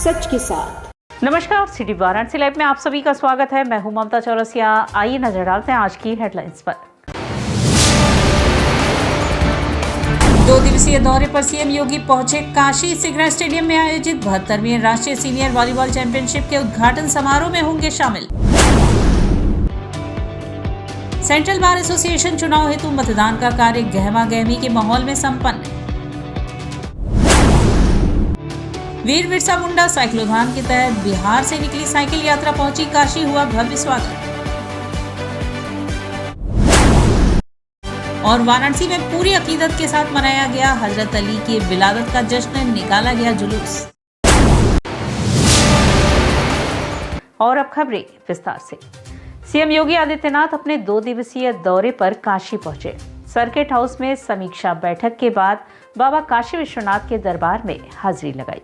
सच के साथ। नमस्कार, सिटी वाराणसी लाइव में आप सभी का स्वागत है। मैं हूं ममता चौरसिया। आइए नजर डालते हैं आज की हेडलाइंस पर। 2 दिवसीय दौरे पर सीएम योगी पहुंचे काशी। सिगरा स्टेडियम में आयोजित 72वीं राष्ट्रीय सीनियर वॉलीबॉल चैंपियनशिप के उद्घाटन समारोह में होंगे शामिल। सेंट्रल बार एसोसिएशन चुनाव हेतु मतदान का कार्य गहमा गहमी के माहौल में संपन्न। वीर बिरसा मुंडा साइक्लोथॉन के तहत बिहार से निकली साइकिल यात्रा पहुंची काशी, हुआ भव्य स्वागत। और वाराणसी में पूरी अकीदत के साथ मनाया गया हजरत अली की विलादत का जश्न, निकाला गया जुलूस। और अब खबरें विस्तार से। सीएम योगी आदित्यनाथ अपने 2 दिवसीय दौरे पर काशी पहुंचे। सर्किट हाउस में समीक्षा बैठक के बाद बाबा काशी विश्वनाथ के दरबार में हाजिरी लगाई।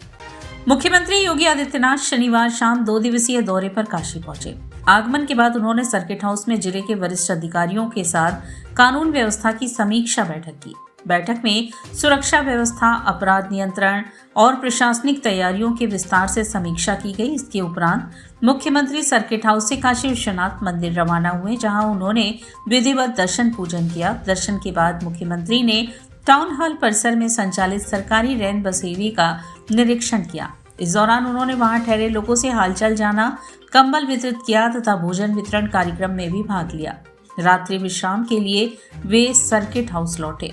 मुख्यमंत्री योगी आदित्यनाथ शनिवार शाम 2 दिवसीय दौरे पर काशी पहुंचे। आगमन के बाद उन्होंने सर्किट हाउस में जिले के वरिष्ठ अधिकारियों के साथ कानून व्यवस्था की समीक्षा बैठक की। बैठक में सुरक्षा व्यवस्था, अपराध नियंत्रण और प्रशासनिक तैयारियों के विस्तार से समीक्षा की गई। इसके उपरांत मुख्यमंत्री सर्किट हाउस से काशी विश्वनाथ मंदिर रवाना हुए, जहां उन्होंने विधिवत दर्शन पूजन किया। दर्शन के बाद मुख्यमंत्री ने टाउन हॉल परिसर में संचालित सरकारी रैन बसेरे का निरीक्षण किया। इस दौरान उन्होंने वहां ठहरे लोगों से हालचाल जाना, कंबल वितरित किया तथा भोजन वितरण कार्यक्रम में भी भाग लिया। रात्रि विश्राम के लिए वे सर्किट हाउस लौटे।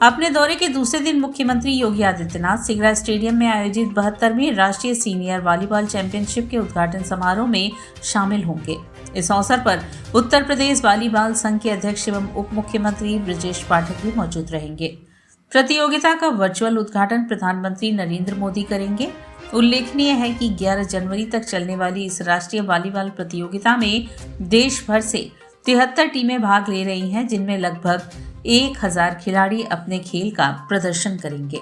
अपने दौरे के दूसरे दिन मुख्यमंत्री योगी आदित्यनाथ सिगरा स्टेडियम में आयोजित 72वीं राष्ट्रीय सीनियर वॉलीबॉल चैंपियनशिप के उद्घाटन समारोह में शामिल होंगे। इस अवसर पर उत्तर प्रदेश वॉलीबॉल संघ के अध्यक्ष एवं उप मुख्यमंत्री ब्रजेश पाठक भी मौजूद रहेंगे। प्रतियोगिता का वर्चुअल उद्घाटन प्रधानमंत्री नरेंद्र मोदी करेंगे। उल्लेखनीय है कि 11 जनवरी तक चलने वाली इस राष्ट्रीय वॉलीबॉल प्रतियोगिता में देश भर से 73 टीमें भाग ले रही हैं, जिनमें लगभग 1000 खिलाड़ी अपने खेल का प्रदर्शन करेंगे।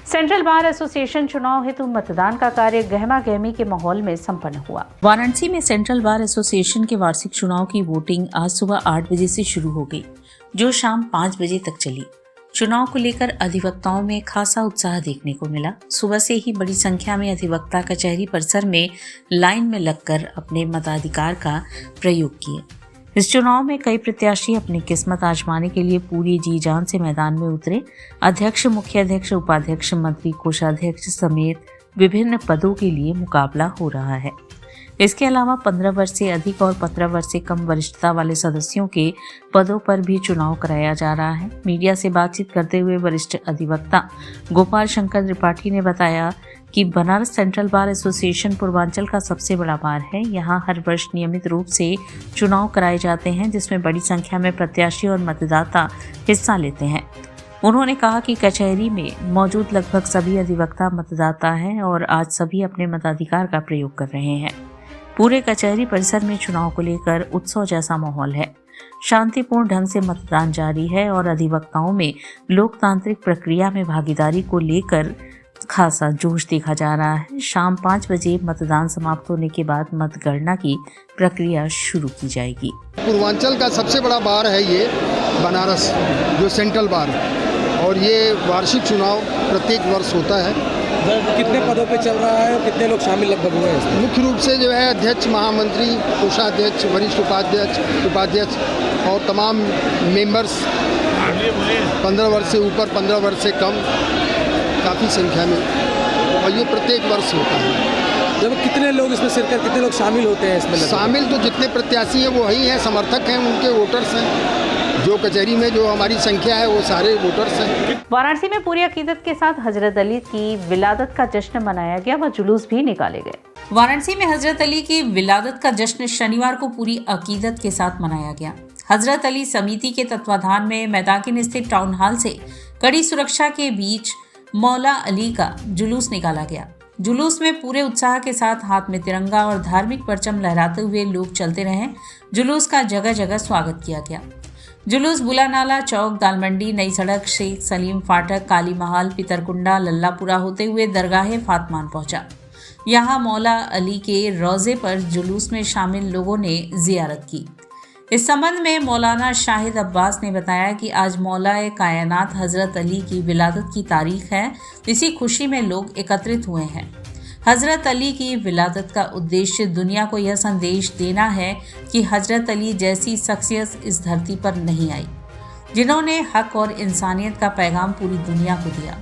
सेंट्रल बार एसोसिएशन चुनाव हेतु मतदान का कार्य गहमा गहमी के माहौल में संपन्न हुआ। वाराणसी में सेंट्रल बार एसोसिएशन के वार्षिक चुनाव की वोटिंग आज सुबह 8 बजे से शुरू हो गई, जो शाम 5 बजे तक चली। चुनाव को लेकर अधिवक्ताओं में खासा उत्साह देखने को मिला। सुबह से ही बड़ी संख्या में अधिवक्ता कचहरी परिसर में लाइन में लगकर अपने मताधिकार का प्रयोग किए। इस चुनाव में कई प्रत्याशी अपनी किस्मत आजमाने के लिए पूरी जी जान से मैदान में उतरे। अध्यक्ष, मुख्य अध्यक्ष, उपाध्यक्ष, मंत्री, कोषाध्यक्ष समेत विभिन्न पदों के लिए मुकाबला हो रहा है। इसके अलावा 15 वर्ष से अधिक और 15 वर्ष से कम वरिष्ठता वाले सदस्यों के पदों पर भी चुनाव कराया जा रहा है। मीडिया से बातचीत करते हुए वरिष्ठ अधिवक्ता गोपाल शंकर त्रिपाठी ने बताया कि Banaras central bar association Purvanchal का सबसे बड़ा बार है। यहाँ हर वर्ष नियमित रूप से चुनाव कराए जाते हैं, जिसमें बड़ी संख्या में प्रत्याशी और मतदाता हिस्सा लेते हैं। उन्होंने कहा कि कचहरी में मौजूद लगभग सभी अधिवक्ता मतदाता हैं और आज सभी अपने मताधिकार का प्रयोग कर रहे हैं। पूरे कचहरी परिसर में चुनाव को लेकर उत्सव जैसा माहौल है। शांतिपूर्ण ढंग से मतदान जारी है और अधिवक्ताओं में लोकतांत्रिक प्रक्रिया में भागीदारी को लेकर खासा जोश देखा जा रहा है। शाम 5 बजे मतदान समाप्त होने के बाद मतगणना की प्रक्रिया शुरू की जाएगी। पूर्वांचल का सबसे बड़ा बार है ये बनारस, जो सेंट्रल बार, और ये वार्षिक चुनाव प्रत्येक वर्ष होता है। कितने पदों पे चल रहा है और कितने लोग शामिल लगभग हुए हैं? मुख्य रूप से जो है अध्यक्ष, महामंत्री, कोषाध्यक्ष, वरिष्ठ उपाध्यक्ष और तमाम मेंबर्स 15 वर्ष से ऊपर, 15 वर्ष से कम, काफ़ी संख्या में, और ये प्रत्येक वर्ष होता है। जब कितने लोग इसमें शिरकत, कितने लोग शामिल होते हैं इसमें? शामिल तो जितने प्रत्याशी हैं वो वही हैं, समर्थक हैं, उनके वोटर्स हैं। जो कचहरी में जो हमारी संख्या है वो सारे वोटर्स हैं। वाराणसी में पूरी अकीदत के साथ हजरत अली की विलादत का जश्न मनाया गया व जुलूस भी निकाले गए। वाराणसी में हजरत अली की विलादत का जश्न शनिवार को पूरी अकीदत के साथ मनाया गया। हजरत अली समिति के तत्वाधान में मैदाकिन स्थित टाउन हॉल से कड़ी सुरक्षा के बीच मौला अली का जुलूस निकाला गया। जुलूस में पूरे उत्साह के साथ हाथ में तिरंगा और धार्मिक परचम लहराते हुए लोग चलते रहे। जुलूस का जगह जगह स्वागत किया गया। जुलूस बुलानाला चौक, दालमंडी, नई सड़क, शेख सलीम फाटक, काली महल, पितरकुंडा, लल्लापुरा होते हुए दरगाह फातमान पहुंचा। यहाँ मौला अली के रोजे पर जुलूस में शामिल लोगों ने जियारत की। इस संबंध में मौलाना शाहिद अब्बास ने बताया कि आज मौलाए कायनात हजरत अली की विलादत की तारीख है। इसी खुशी में लोग एकत्रित हुए हैं। हजरत अली की विलादत का उद्देश्य दुनिया को यह संदेश देना है कि हजरत अली जैसी शख्सियत इस धरती पर नहीं आई, जिन्होंने हक और इंसानियत का पैगाम पूरी दुनिया को दिया।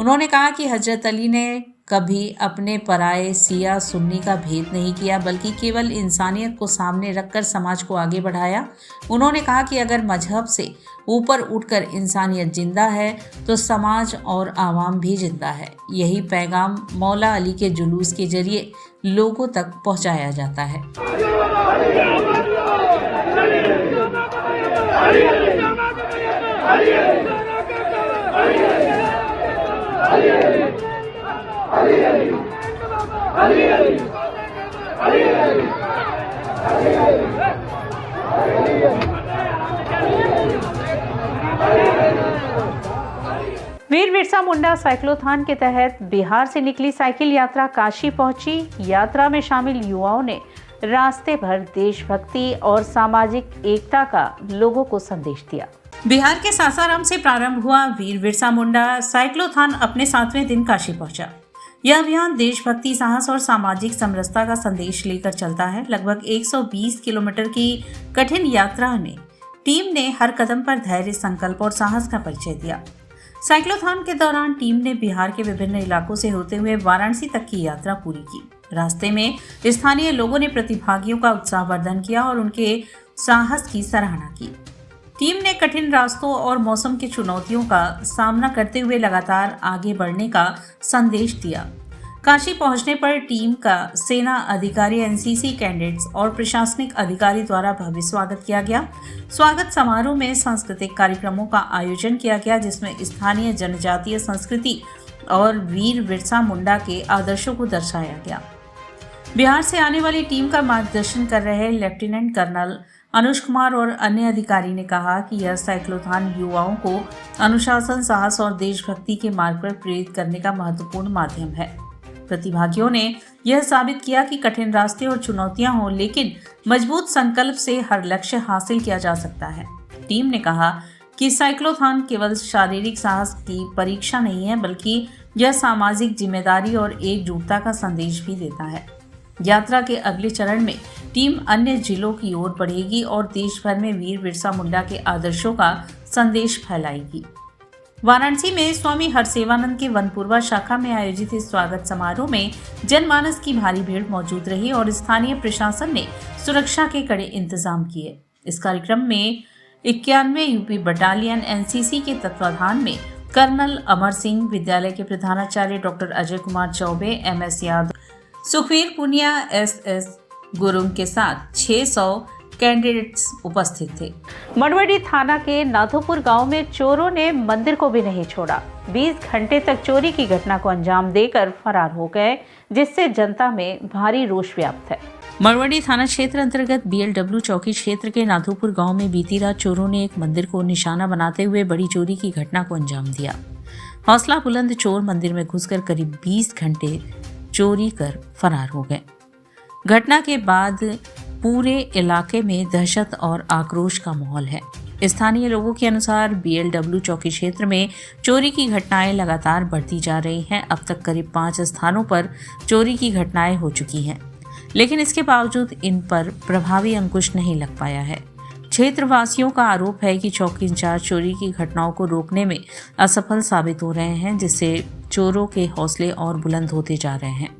उन्होंने कहा कि हजरत अली ने कभी अपने पराये सिया सुन्नी का भेद नहीं किया, बल्कि केवल इंसानियत को सामने रखकर समाज को आगे बढ़ाया। उन्होंने कहा कि अगर मजहब से ऊपर उठकर इंसानियत जिंदा है तो समाज और आवाम भी जिंदा है। यही पैगाम मौला अली के जुलूस के जरिए लोगों तक पहुंचाया जाता है। वीर बिरसा मुंडा साइक्लोथॉन के तहत बिहार से निकली साइकिल यात्रा काशी पहुंची। यात्रा में शामिल युवाओं ने रास्ते भर देशभक्ति और सामाजिक एकता का लोगों को संदेश दिया। बिहार के सासाराम से प्रारंभ हुआ वीर बिरसा मुंडा साइक्लोथॉन अपने 7वें दिन काशी पहुंचा। यह अभियान देशभक्ति, साहस और सामाजिक समरसता का संदेश लेकर चलता है। लगभग 120 किलोमीटर की कठिन यात्रा में टीम ने हर कदम पर धैर्य, संकल्प और साहस का परिचय दिया। साइक्लोथॉन के दौरान टीम ने बिहार के विभिन्न इलाकों से होते हुए वाराणसी तक की यात्रा पूरी की। रास्ते में स्थानीय लोगों ने प्रतिभागियों का उत्साहवर्धन किया और उनके साहस की सराहना की। टीम ने कठिन रास्तों और मौसम की चुनौतियों का सामना करते हुए लगातार आगे बढ़ने का संदेश दिया। काशी पहुंचने पर टीम का सेना अधिकारी, एनसीसी कैडेट्स और प्रशासनिक अधिकारी द्वारा भव्य स्वागत किया गया। स्वागत समारोह में सांस्कृतिक कार्यक्रमों का आयोजन किया गया, जिसमें स्थानीय जनजातीय संस्कृति और वीर बिरसा मुंडा के आदर्शों को दर्शाया गया। बिहार से आने वाली टीम का मार्गदर्शन कर रहे लेफ्टिनेंट कर्नल अनुज कुमार और अन्य अधिकारी ने कहा कि यह साइक्लोथॉन युवाओं को अनुशासन, साहस और देशभक्ति के मार्ग पर प्रेरित करने का महत्वपूर्ण माध्यम है। प्रतिभागियों ने यह साबित किया कि कठिन रास्ते और चुनौतियां हों, लेकिन मजबूत संकल्प से हर लक्ष्य हासिल किया जा सकता है। टीम ने कहा कि साइक्लोथॉन केवल शारीरिक साहस की परीक्षा नहीं है, बल्कि यह सामाजिक जिम्मेदारी और एकजुटता का संदेश भी देता है। यात्रा के अगले चरण में टीम अन्य जिलों की ओर बढ़ेगी और देश भर में वीर बिरसा मुंडा के आदर्शों का संदेश फैलाएगी। वाराणसी में स्वामी हरसेवानंद के वनपुरवा शाखा में आयोजित इस स्वागत समारोह में जनमानस की भारी भीड़ मौजूद रही और स्थानीय प्रशासन ने सुरक्षा के कड़े इंतजाम किए। इस कार्यक्रम में 91 यूपी बटालियन एनसीसी के तत्वाधान में कर्नल अमर सिंह, विद्यालय के प्रधानाचार्य doctor Ajay Kumar Choubey, MS Yadav, Sukhvir Punia, SS Gurung के साथ 600 कैंडिडेट्स उपस्थित थे। मड़वडी थाना के नाथोपुर गांव में चोरों ने मंदिर को भी नहीं छोड़ा। 20 घंटे तक चोरी की घटना को अंजाम देकर फरार हो गए, जिससे जनता में भारी रोष व्याप्त है। मड़वडी थाना क्षेत्र अंतर्गत बीएलडब्ल्यू चौकी क्षेत्र के नाथोपुर गांव में बीती रात चोरों ने एक मंदिर को निशाना बनाते हुए बड़ी चोरी की घटना को अंजाम दिया। हौसला बुलंद चोर मंदिर में घुसकर करीब 20 घंटे चोरी कर फरार हो गए। घटना के बाद पूरे इलाके में दहशत और आक्रोश का माहौल है। स्थानीय लोगों के अनुसार बीएलडब्ल्यू चौकी क्षेत्र में चोरी की घटनाएं लगातार बढ़ती जा रही हैं। अब तक करीब 5 स्थानों पर चोरी की घटनाएं हो चुकी हैं, लेकिन इसके बावजूद इन पर प्रभावी अंकुश नहीं लग पाया है। क्षेत्रवासियों का आरोप है कि चौकी इंचार्ज चोरी की घटनाओं को रोकने में असफल साबित हो रहे हैं, जिससे चोरों के हौसले और बुलंद होते जा रहे हैं।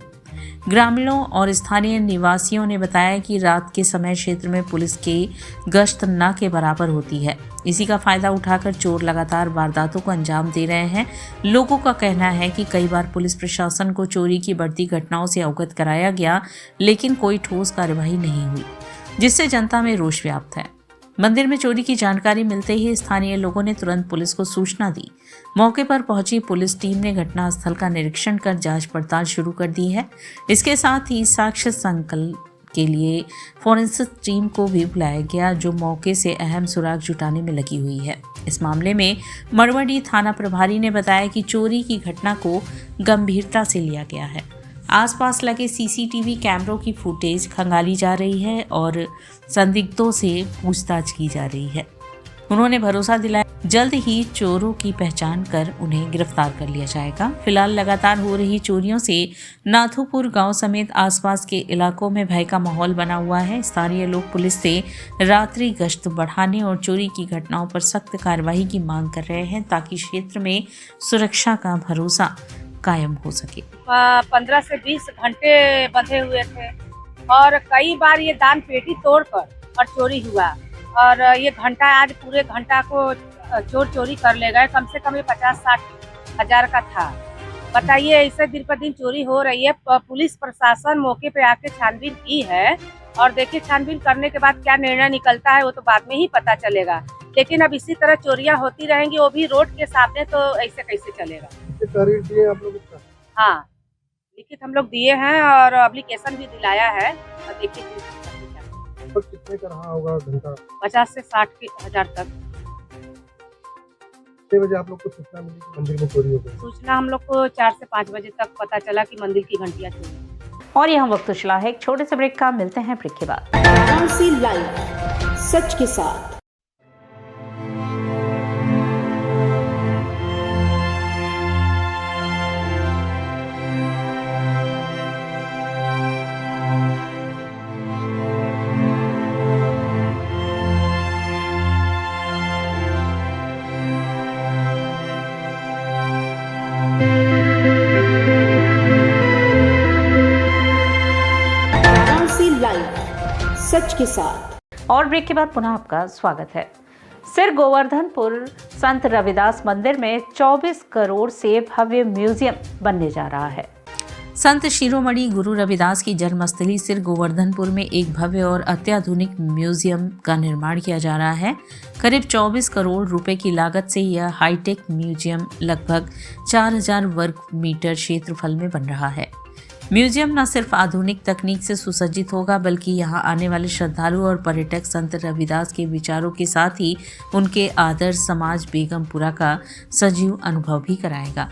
ग्रामीणों और स्थानीय निवासियों ने बताया कि रात के समय क्षेत्र में पुलिस की गश्त न के बराबर होती है। इसी का फायदा उठाकर चोर लगातार वारदातों को अंजाम दे रहे हैं। लोगों का कहना है कि कई बार पुलिस प्रशासन को चोरी की बढ़ती घटनाओं से अवगत कराया गया, लेकिन कोई ठोस कार्यवाही नहीं हुई, जिससे जनता में रोष व्याप्त है। मंदिर में चोरी की जानकारी मिलते ही स्थानीय लोगों ने तुरंत पुलिस को सूचना दी। मौके पर पहुंची पुलिस टीम ने घटनास्थल का निरीक्षण कर जांच पड़ताल शुरू कर दी है। इसके साथ ही साक्ष्य संकलन के लिए फोरेंसिक टीम को भी बुलाया गया, जो मौके से अहम सुराग जुटाने में लगी हुई है। इस मामले में मड़वडी थाना प्रभारी ने बताया कि चोरी की घटना को गंभीरता से लिया गया है। आसपास लगे सीसीटीवी कैमरों की फुटेज खंगाली जा रही है और संदिग्धों से पूछताछ की जा रही है। उन्होंने भरोसा दिलाया जल्द ही चोरों की पहचान कर उन्हें गिरफ्तार कर लिया जाएगा। फिलहाल लगातार हो रही चोरियों से नाथूपुर गांव समेत आसपास के इलाकों में भय का माहौल बना हुआ है। स्थानीय लोग पुलिस से रात्रि गश्त बढ़ाने और चोरी की घटनाओं पर सख्त कार्रवाई की मांग कर रहे हैं ताकि क्षेत्र में सुरक्षा का भरोसा कायम हो सके। 15 से 20 घंटे बंधे हुए थे और कई बार ये दान पेटी तोड़कर और चोरी हुआ और ये घंटा आज पूरे घंटा को चोर चोरी कर ले गए। कम से कम ये 50-60 हजार का था। बताइए, ऐसे दिन पर दिन चोरी हो रही है। पुलिस प्रशासन मौके पे आके छानबीन की है और देखिए छानबीन करने के बाद क्या निर्णय निकलता है वो तो बाद में ही पता चलेगा। लेकिन अब इसी तरह चोरियां होती रहेंगी, वो भी रोड के सामने, तो ऐसे कैसे चलेगा। आप लोग हाँ, लिखित हम लोग दिए हैं और एप्लीकेशन भी दिलाया है और देखिए कितने का रहा होगा घंटा? 50 से 60 हजार तक। कितने बजे आप लोग को सूचना मिली कि मंदिर में चोरी हो गई? सूचना हम लोग को 4 से 5 बजे तक पता चला कि मंदिर की घंटियां चोरी। और यहाँ वक्त चला है एक छोटे से ब्रेक का। मिलते हैं ब्रेक के बाद। वाराणसी लाइव, सच के साथ। वाराणसी लाइव, सच के साथ। और ब्रेक के बाद पुनः आपका स्वागत है। सिर गोवर्धनपुर संत रविदास मंदिर में 24 करोड़ से भव्य म्यूजियम बनने जा रहा है। संत शिरोमणि गुरु रविदास की जन्मस्थली सिर गोवर्धनपुर में एक भव्य और अत्याधुनिक म्यूजियम का निर्माण किया जा रहा है। करीब 24 करोड़ रुपए की लागत से यह हाईटेक म्यूजियम लगभग 4000 वर्ग मीटर क्षेत्रफल में बन रहा है। म्यूजियम न सिर्फ आधुनिक तकनीक से सुसज्जित होगा बल्कि यहाँ आने वाले श्रद्धालु और पर्यटक संत रविदास के विचारों के साथ ही उनके आदर्श समाज बेगमपुरा का सजीव अनुभव भी कराएगा।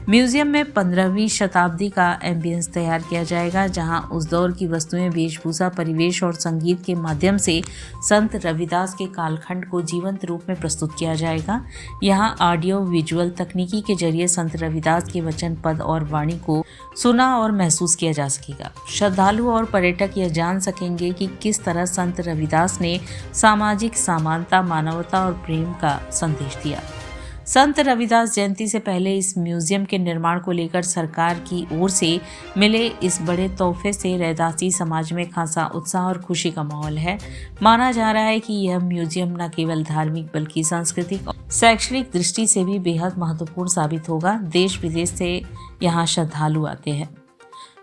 म्यूजियम में 15वीं शताब्दी का एम्बियंस तैयार किया जाएगा, जहां उस दौर की वस्तुएं, वेशभूषा, परिवेश और संगीत के माध्यम से संत रविदास के कालखंड को जीवंत रूप में प्रस्तुत किया जाएगा। यहां ऑडियो विजुअल तकनीकी के जरिए संत रविदास के वचन, पद और वाणी को सुना और महसूस किया जा सकेगा। श्रद्धालु और पर्यटक यह जान सकेंगे कि किस तरह संत रविदास ने सामाजिक समानता, मानवता और प्रेम का संदेश दिया। संत रविदास जयंती से पहले इस म्यूजियम के निर्माण को लेकर सरकार की ओर से मिले इस बड़े तोहफे से रैदासी समाज में खासा उत्साह और खुशी का माहौल है। माना जा रहा है कि यह म्यूजियम न केवल धार्मिक बल्कि सांस्कृतिक और शैक्षणिक दृष्टि से भी बेहद महत्वपूर्ण साबित होगा। देश विदेश से यहाँ श्रद्धालु आते हैं।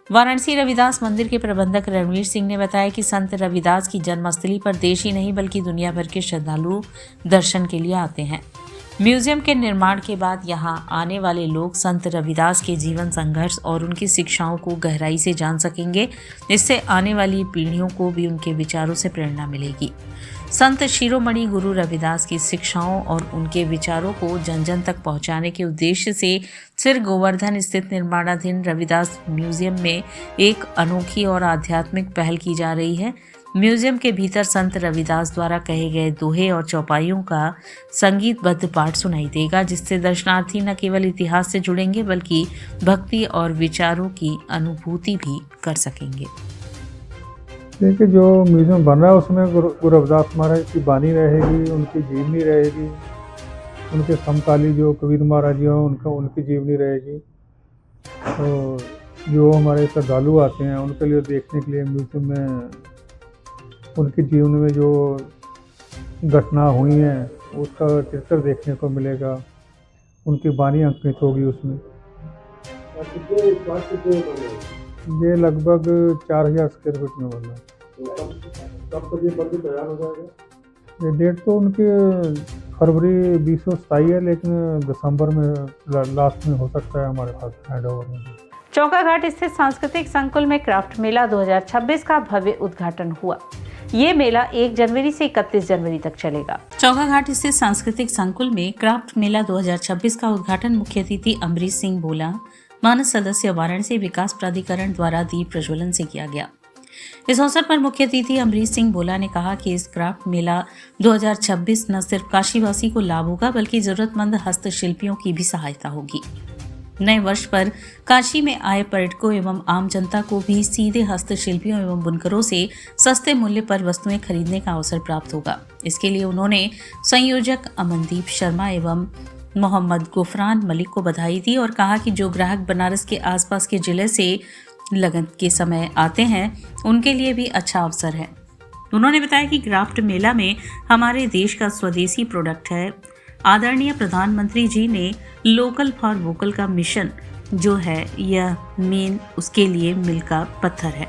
वाराणसी रविदास मंदिर के प्रबंधक रणवीर सिंह ने बताया कि संत रविदास की जन्मस्थली पर देश ही नहीं बल्कि दुनिया भर के श्रद्धालु दर्शन के लिए आते हैं। म्यूजियम के निर्माण के बाद यहाँ आने वाले लोग संत रविदास के जीवन, संघर्ष और उनकी शिक्षाओं को गहराई से जान सकेंगे। इससे आने वाली पीढ़ियों को भी उनके विचारों से प्रेरणा मिलेगी। संत शिरोमणि गुरु रविदास की शिक्षाओं और उनके विचारों को जन जन तक पहुंचाने के उद्देश्य से सिर गोवर्धन स्थित निर्माणाधीन रविदास म्यूजियम में एक अनोखी और आध्यात्मिक पहल की जा रही है। म्यूजियम के भीतर संत रविदास द्वारा कहे गए दोहे और चौपाइयों का संगीतबद्ध पाठ सुनाई देगा, जिससे दर्शनार्थी न केवल इतिहास से जुड़ेंगे बल्कि भक्ति और विचारों की अनुभूति भी कर सकेंगे। देखिए, जो म्यूजियम बन रहा है उसमें गुरु रविदास महाराज की बानी रहेगी, उनकी जीवनी रहेगी, उनके समकाली जो कबीर महाराज जी हों उनकी जीवनी रहेगी। तो जो हमारे श्रद्धालु आते हैं उनके लिए देखने के लिए म्यूजियम में उनके जीवन में जो घटना हुई हैं उसका चित्र देखने को मिलेगा, उनकी बानी अंकित होगी उसमें। ये लगभग 4000 स्क्वायर फीट में बना। कब तक ये बन तैयार हो जाएगा? ये डेट तो उनकी फरवरी 2027 है, लेकिन दिसंबर में लास्ट में हो सकता है हमारे पास हैंड ओवर में। चौकाघाट स्थित सांस्कृतिक संकुल में क्राफ्ट मेला 2026 का भव्य उद्घाटन हुआ। ये मेला 1 जनवरी से 31 जनवरी तक चलेगा। चौकाघाट स्थित सांस्कृतिक संकुल में क्राफ्ट मेला 2026 का उद्घाटन मुख्य अतिथि अमरीश सिंह भोला, मानस सदस्य वाराणसी विकास प्राधिकरण द्वारा दीप प्रज्वलन से किया गया। इस अवसर पर मुख्य अतिथि अमरीश सिंह बोला ने कहा कि इस क्राफ्ट मेला 2026 न सिर्फ काशीवासी को लाभ होगा बल्कि जरूरतमंद हस्तशिल्पियों की भी सहायता होगी। नए वर्ष पर काशी में आए पर्यटकों एवं आम जनता को भी सीधे हस्तशिल्पियों एवं बुनकरों से सस्ते मूल्य पर वस्तुएं खरीदने का अवसर प्राप्त होगा। इसके लिए उन्होंने संयोजक अमनदीप शर्मा एवं मोहम्मद गुफरान मलिक को बधाई दी और कहा कि जो ग्राहक बनारस के आसपास के जिले से लगन के समय आते हैं उनके लिए भी अच्छा अवसर है। उन्होंने बताया कि क्राफ्ट मेला में हमारे देश का स्वदेशी प्रोडक्ट है। आदरणीय प्रधानमंत्री जी ने लोकल फॉर वोकल का मिशन जो है यह मेन उसके लिए मील का पत्थर है।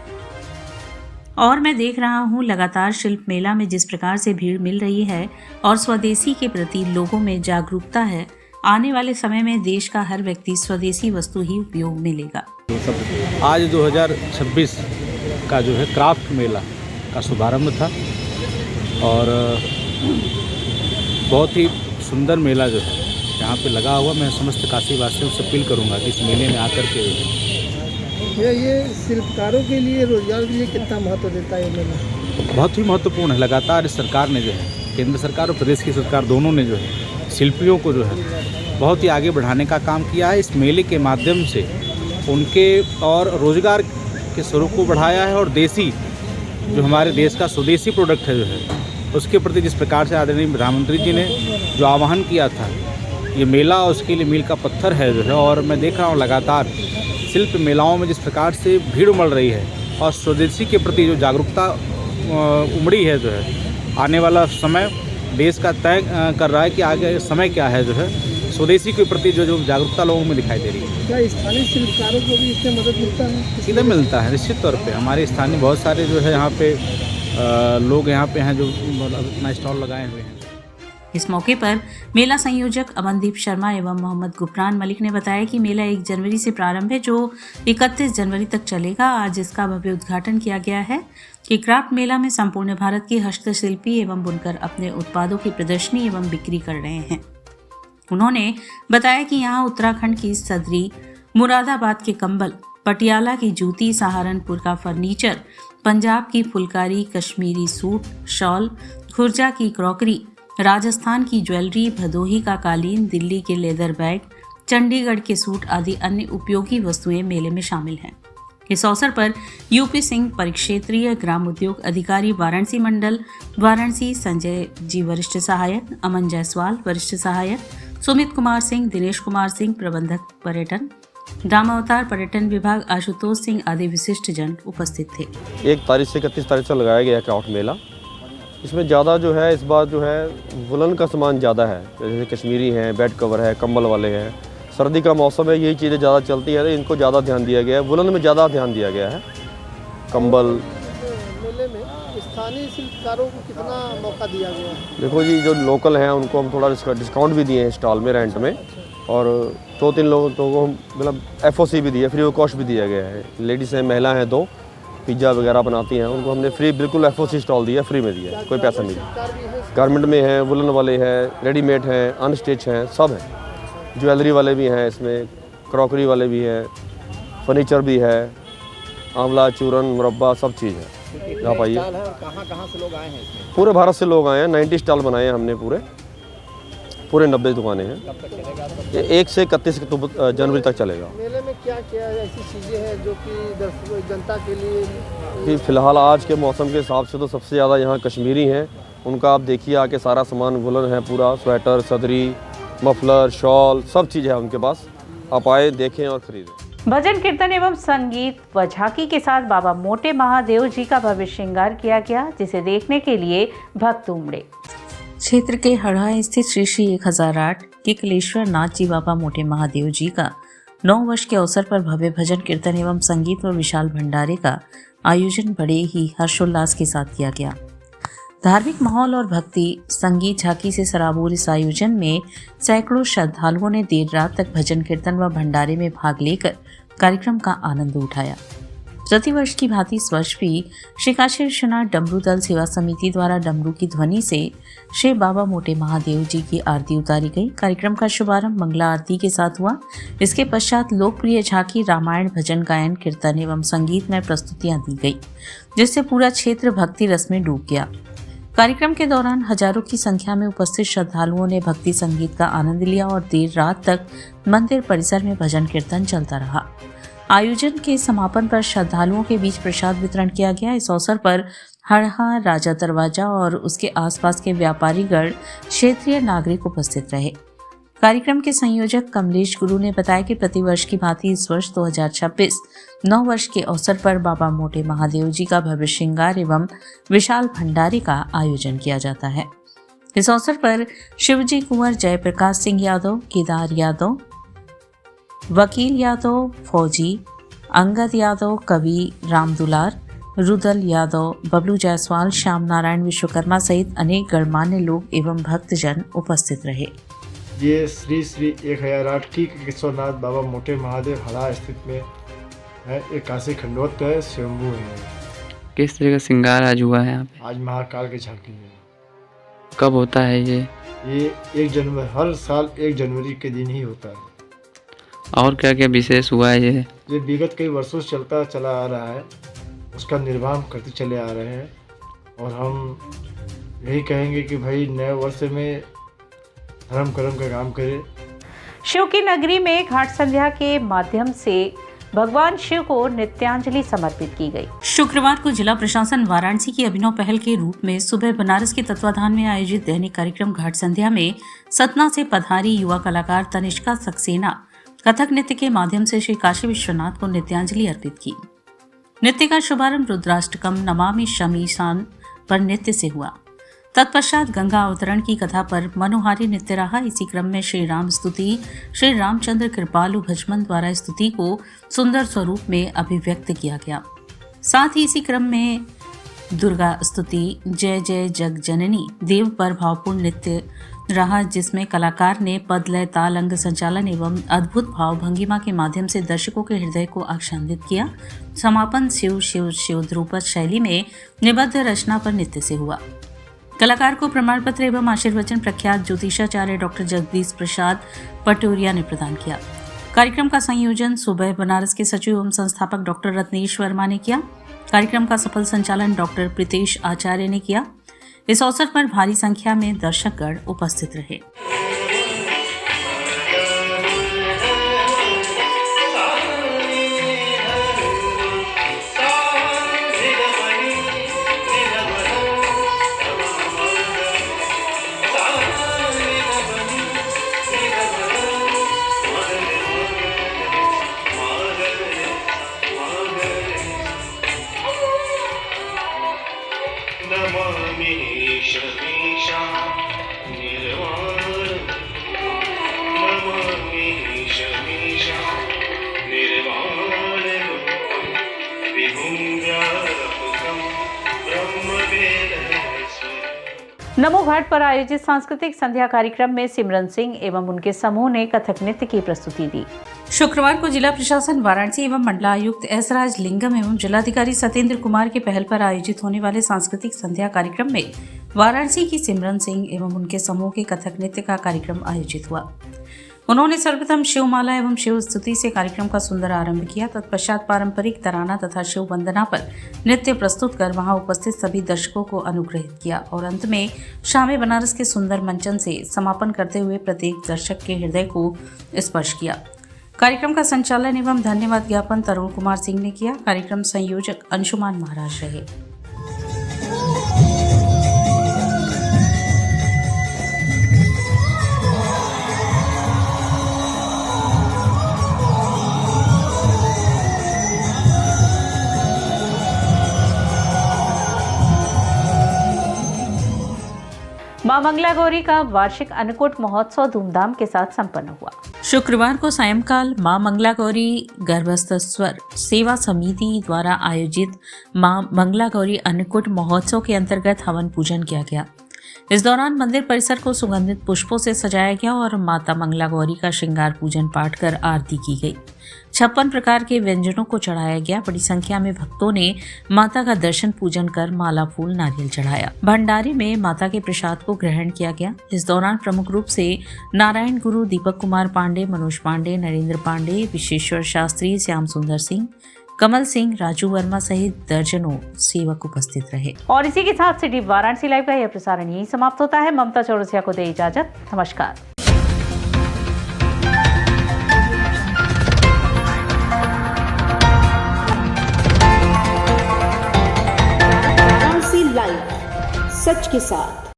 और मैं देख रहा हूँ लगातार शिल्प मेला में जिस प्रकार से भीड़ मिल रही है और स्वदेशी के प्रति लोगों में जागरूकता है, आने वाले समय में देश का हर व्यक्ति स्वदेशी वस्तु ही उपयोग में लेगा। आज 2026 का जो है क्राफ्ट मेला का शुभारंभ था और बहुत ही सुंदर मेला जो है यहाँ पे लगा हुआ। मैं समस्त काशी वासियों से अपील करूँगा कि इस मेले में आकर के ये शिल्पकारों के लिए रोजगार के लिए कितना महत्व देता है ये मेला? बहुत ही महत्वपूर्ण है। लगातार इस सरकार ने जो है केंद्र सरकार और प्रदेश की सरकार दोनों ने जो है शिल्पियों को जो है बहुत ही आगे बढ़ाने का काम किया है। इस मेले के माध्यम से उनके और रोजगार के स्वरूप को बढ़ाया है और देसी जो हमारे देश का स्वदेशी प्रोडक्ट है जो है उसके प्रति जिस प्रकार से आदरणीय प्रधानमंत्री जी ने जो आह्वान किया था, ये मेला उसके लिए मील का पत्थर है जो है। और मैं देख रहा हूँ लगातार शिल्प मेलाओं में जिस प्रकार से भीड़ उमड़ रही है और स्वदेशी के प्रति जो जागरूकता उमड़ी है जो है, आने वाला समय देश का तय कर रहा है कि आगे समय क्या है जो है, स्वदेशी के प्रति जो जागरूकता लोगों में दिखाई दे रही है। क्या स्थानीय शिल्पकारों को भी इससे मदद मिलता है? सीधे मिलता है निश्चित तौर पे। हमारे स्थानीय बहुत सारे जो है यहाँ पे लोग यहाँ पे हैं जो अपना स्टॉल लगाए हुए हैं। इस मौके पर मेला संयोजक अमनदीप शर्मा एवं मोहम्मद गुफरान मलिक ने बताया कि मेला 1 जनवरी से प्रारंभ है जो 31 जनवरी तक चलेगा। आज इसका भव्य उद्घाटन किया गया है कि क्राफ्ट मेला में संपूर्ण भारत के हस्तशिल्पी एवं बुनकर अपने उत्पादों की प्रदर्शनी एवं बिक्री कर रहे हैं। उन्होंने बताया कि यहाँ उत्तराखंड की सदरी, मुरादाबाद के कंबल, पटियाला की जूती, सहारनपुर का फर्नीचर, पंजाब की फुलकारी कश्मीरी सूट, शॉल, खुर्जा की क्रॉकरी, राजस्थान की ज्वेलरी, भदोही का कालीन, दिल्ली के लेदर बैग, चंडीगढ़ के सूट आदि अन्य उपयोगी वस्तुएं मेले में शामिल हैं। इस अवसर पर यूपी सिंह परिक्षेत्रीय ग्राम उद्योग अधिकारी वाराणसी मंडल वाराणसी, संजय जी वरिष्ठ सहायक, अमन जायसवाल वरिष्ठ सहायक, सुमित कुमार सिंह, दिनेश कुमार सिंह प्रबंधक पर्यटन, रामावतार पर्यटन विभाग, आशुतोष सिंह आदि विशिष्ट जन उपस्थित थे। 1 तारीख से 31 तारीख तक लगाया गया क्राफ्ट मेला। इसमें ज़्यादा जो है इस बार जो है वुलन का सामान ज़्यादा है, जैसे कश्मीरी है, बेड कवर है, कंबल वाले हैं। सर्दी का मौसम है, यही चीज़ें ज़्यादा चलती है, इनको ज़्यादा ध्यान दिया गया है। वुलन में ज़्यादा ध्यान दिया गया है। कंबल मेले में स्थानीय शिल्पकारों को कितना मौका दिया गया है? देखो जी, जो लोकल हैं उनको हम थोड़ा डिस्काउंट भी दिए हैं स्टॉल में, रेंट में, और 2-3 लोगों को मतलब FOC भी दिया, फ्री ऑफ कॉस्ट भी दिया गया है। लेडीज़ हैं, महिला हैं, 2 पिज़्ज़ा वगैरह बनाती हैं, उनको हमने फ्री बिल्कुल FOC स्टॉल दिया, फ्री में दिया, कोई पैसा नहीं दिया। गारमेंट में हैं, वुलन वाले हैं, रेडीमेड हैं, अनस्टिच हैं, सब हैं। ज्वेलरी वाले भी हैं, इसमें क्रॉकरी वाले भी हैं, फर्नीचर भी है, आंवला, चूरन, मुरब्बा, सब चीज़ है। आप आइए। कहाँ से लोग आए हैं इसमें? पूरे भारत से लोग आए हैं। 90 स्टॉल बनाए हैं हमने, पूरे 90 दुकानें हैं। ये 1 से 31 जनवरी तक चलेगा। मेले में क्या क्या ऐसी चीज़ें हैं जो कि जनता के लिए? कि फ़िलहाल आज के मौसम के हिसाब से तो सबसे ज़्यादा यहाँ कश्मीरी हैं। उनका आप देखिए आके सारा सामान वुलन है, पूरा स्वेटर, सदरी, मफलर, शॉल, सब चीज़ है उनके पास। आप आए, देखें और ख़रीदें। भजन कीर्तन एवं संगीत व झांकी के साथ बाबा मोटे महादेव जी का भव्य श्रृंगार किया गया, जिसे देखने के लिए भक्त उमड़े। क्षेत्र के हड़ा स्थित श्री श्री 1008 किकलेश्वर नाथ जी बाबा मोटे महादेव जी का 9 वर्ष के अवसर पर भव्य भजन कीर्तन एवं संगीत व विशाल भंडारे का आयोजन बड़े ही हर्षोल्लास के साथ किया गया। धार्मिक माहौल और भक्ति संगीत झांकी से सराबोर इस आयोजन में सैकड़ों श्रद्धालुओं ने देर रात तक भजन कीर्तन व भंडारे में भाग लेकर कार्यक्रम का आनंद उठाया। प्रतिवर्ष की भांति इस वर्ष भी श्री काशी विश्वनाथ डमरू दल सेवा समिति द्वारा डमरू की ध्वनि से श्री बाबा मोटे महादेव जी की आरती उतारी गई। कार्यक्रम का शुभारंभ मंगला आरती के साथ हुआ। इसके पश्चात लोकप्रिय झांकी, रामायण, भजन गायन, कीर्तन एवं संगीत में प्रस्तुतियां दी गई, जिससे पूरा क्षेत्र भक्ति रस में डूब गया। कार्यक्रम के दौरान हजारों की संख्या में उपस्थित श्रद्धालुओं ने भक्ति संगीत का आनंद लिया और देर रात तक मंदिर परिसर में भजन कीर्तन चलता रहा। आयोजन के समापन पर श्रद्धालुओं के बीच प्रसाद वितरण किया गया। इस अवसर पर हड़हा, राजा दरवाजा और उसके आसपास के व्यापारीगण, क्षेत्रीय नागरिक उपस्थित रहे। कार्यक्रम के संयोजक कमलेश गुरु ने बताया कि प्रतिवर्ष की भांति इस वर्ष 2026 9 वर्ष के अवसर पर बाबा मोटे महादेव जी का भव्य श्रृंगार एवं विशाल भंडारे का आयोजन किया जाता है। इस अवसर पर शिवजी कुंवर, जयप्रकाश सिंह यादव, केदार यादव, वकील यादव, फौजी, अंगद यादव, कवि रामदुलार, रुदल यादव, बबलू जायसवाल, श्याम नारायण विश्वकर्मा सहित अनेक गणमान्य लोग एवं भक्तजन उपस्थित रहे। ये श्री श्री 1008 की केशवनाथ बाबा मोटे महादेव हड़ा स्थित में है। एक काशी खंडोत है, स्वयंभू है। किस तरह का श्रृंगार आज हुआ है यहाँ पे? आज महाकाल की झांकी है। कब होता है ये? 1 जनवरी, हर साल 1 जनवरी के दिन ही होता है। और क्या क्या विशेष हुआ है ये विगत कई वर्षों से चलता चला आ रहा है, उसका निर्वाह करते चले आ रहे हैं। और हम यही कहेंगे कि भाई नए वर्ष में धर्म कर्म का काम करें। शिव की नगरी में घाट संध्या के माध्यम से भगवान शिव को नित्यांजलि समर्पित की गई। शुक्रवार को जिला प्रशासन वाराणसी की अभिनव पहल के रूप में सुबह बनारस के तत्वाधान में आयोजित दैनिक कार्यक्रम घाट संध्या में सतना से पधारी युवा कलाकार तनिष्का सक्सेना कथक नृत्य के माध्यम से श्री काशी विश्वनाथ को नित्यांजलि अर्पित की। नृत्य का शुभारंभ रुद्राष्टकम नमामि शमीशान पर नृत्य से हुआ। तत्पश्चात गंगा अवतरण की कथा पर मनोहारी नृत्य रहा। इसी क्रम में श्री राम स्तुति, श्री रामचंद्र कृपालु भजमन द्वारा स्तुति को सुंदर स्वरूप में अभिव्यक्त किया गया। साथ ही इसी क्रम में दुर्गा स्तुति, जय जय जग जननी देव पर भावपूर्ण नृत्य रहा, जिसमें कलाकार ने पद, लय, ताल, अंग संचालन एवं अद्भुत भाव भंगिमा के माध्यम से दर्शकों के हृदय को आच्छादित किया। समापन शिव शिव शिव ध्रुपद शैली में निबद्ध रचना पर नृत्य से हुआ। कलाकार को प्रमाण पत्र एवं आशीर्वचन प्रख्यात ज्योतिषाचार्य डॉक्टर जगदीश प्रसाद पटोरिया ने प्रदान किया। कार्यक्रम का संयोजन सुबह बनारस के सचिव एवं संस्थापक डॉक्टर रत्नेश वर्मा ने किया। कार्यक्रम का सफल संचालन डॉक्टर प्रीतेश आचार्य ने किया। इस अवसर पर भारी संख्या में दर्शकगण उपस्थित रहे। नमो घाट पर आयोजित सांस्कृतिक संध्या कार्यक्रम में सिमरन सिंह एवं उनके समूह ने कथक नृत्य की प्रस्तुति दी। शुक्रवार को जिला प्रशासन वाराणसी एवं मंडलायुक्त एस राज लिंगम एवं जिलाधिकारी सत्येंद्र कुमार की पहल पर आयोजित होने वाले सांस्कृतिक संध्या कार्यक्रम में वाराणसी की सिमरन सिंह एवं उनके समूह के कथक नृत्य का कार्यक्रम आयोजित हुआ। उन्होंने सर्वप्रथम शिवमाला एवं शिव स्तुति से कार्यक्रम का सुंदर आरंभ किया। तत्पश्चात पारंपरिक तराना तथा शिव वंदना पर नृत्य प्रस्तुत कर वहां उपस्थित सभी दर्शकों को अनुग्रहित किया और अंत में शामे बनारस के सुंदर मंचन से समापन करते हुए प्रत्येक दर्शक के हृदय को स्पर्श किया। कार्यक्रम का संचालन एवं धन्यवाद ज्ञापन तरुण कुमार सिंह ने किया। कार्यक्रम संयोजक अंशुमान महाराज रहे। मां मंगला गौरी का वार्षिक अन्नकूट महोत्सव धूमधाम के साथ संपन्न हुआ। शुक्रवार को सायंकाल मां मंगला गौरी गर्भस्थस्वर सेवा समिति द्वारा आयोजित मां मंगला गौरी अन्नकूट महोत्सव के अंतर्गत हवन पूजन किया गया। इस दौरान मंदिर परिसर को सुगंधित पुष्पों से सजाया गया और माता मंगला गौरी का श्रृंगार पूजन पाठ कर आरती की गई। 56 प्रकार के व्यंजनों को चढ़ाया गया। बड़ी संख्या में भक्तों ने माता का दर्शन पूजन कर माला फूल नारियल चढ़ाया। भंडारे में माता के प्रसाद को ग्रहण किया गया। इस दौरान प्रमुख रूप से नारायण गुरु, दीपक कुमार पांडे, मनोज पांडे, नरेंद्र पांडे, विश्वेश्वर शास्त्री, श्याम सुंदर सिंह, कमल सिंह, राजू वर्मा सहित दर्जनों सेवक उपस्थित रहे। और इसी के साथ सिटी वाराणसी लाइव का यह प्रसारण यही समाप्त होता है। ममता चौरसिया को दे इजाजत। नमस्कार। वाराणसी लाइव, सच के साथ।